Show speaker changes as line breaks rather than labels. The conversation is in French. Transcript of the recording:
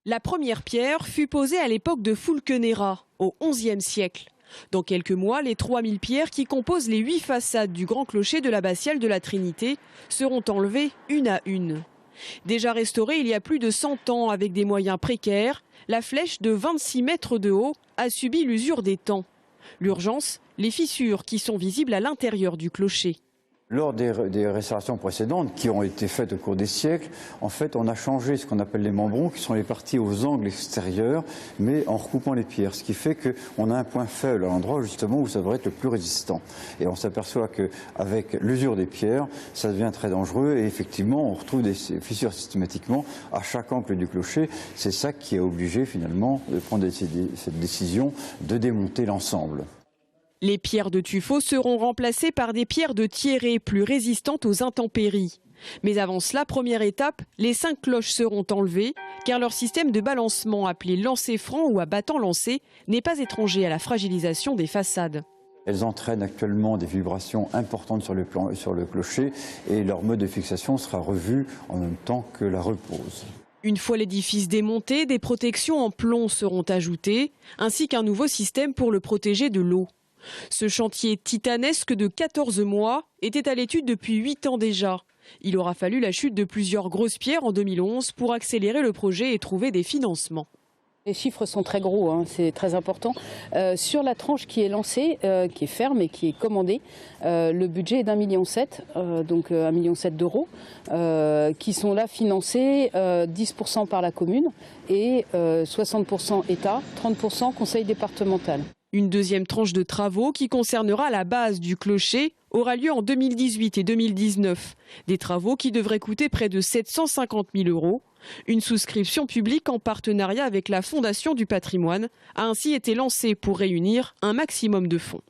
La première pierre fut posée à l'époque de Fulkenera, au XIe siècle. Dans quelques mois, les 3000 pierres qui composent les 8 façades du grand clocher de l'abbatiale de la Trinité seront enlevées une à une. Déjà restaurée il y a plus de 100 ans avec des moyens précaires, la flèche de 26 mètres de haut a subi l'usure des temps. L'urgence, les fissures qui sont visibles à l'intérieur du clocher.
Lors des restaurations précédentes qui ont été faites au cours des siècles, en fait, on a changé ce qu'on appelle les membrons, qui sont les parties aux angles extérieurs, mais en recoupant les pierres. Ce qui fait qu'on a un point faible à l'endroit justement où ça devrait être le plus résistant. Et on s'aperçoit qu'avec l'usure des pierres, ça devient très dangereux. Et effectivement, on retrouve des fissures systématiquement à chaque angle du clocher. C'est ça qui a obligé finalement de prendre cette décision de démonter l'ensemble.
Les pierres de tuffeau seront remplacées par des pierres de Thierré plus résistantes aux intempéries. Mais avant cela, première étape, les 5 cloches seront enlevées car leur système de balancement appelé lancer franc ou à battant lancé n'est pas étranger à la fragilisation des façades.
Elles entraînent actuellement des vibrations importantes sur le clocher et leur mode de fixation sera revu en même temps que la repose.
Une fois l'édifice démonté, des protections en plomb seront ajoutées, ainsi qu'un nouveau système pour le protéger de l'eau. Ce chantier titanesque de 14 mois était à l'étude depuis 8 ans déjà. Il aura fallu la chute de plusieurs grosses pierres en 2011 pour accélérer le projet et trouver des financements.
Les chiffres sont très gros, hein, c'est très important. Sur la tranche qui est lancée, qui est ferme et qui est commandée, le budget est d'1,7 million, donc 1,7 million d'euros, qui sont là financés 10% par la commune et 60% État, 30% conseil départemental.
Une deuxième tranche de travaux qui concernera la base du clocher aura lieu en 2018 et 2019. Des travaux qui devraient coûter près de 750 000 euros. Une souscription publique en partenariat avec la Fondation du patrimoine a ainsi été lancée pour réunir un maximum de fonds.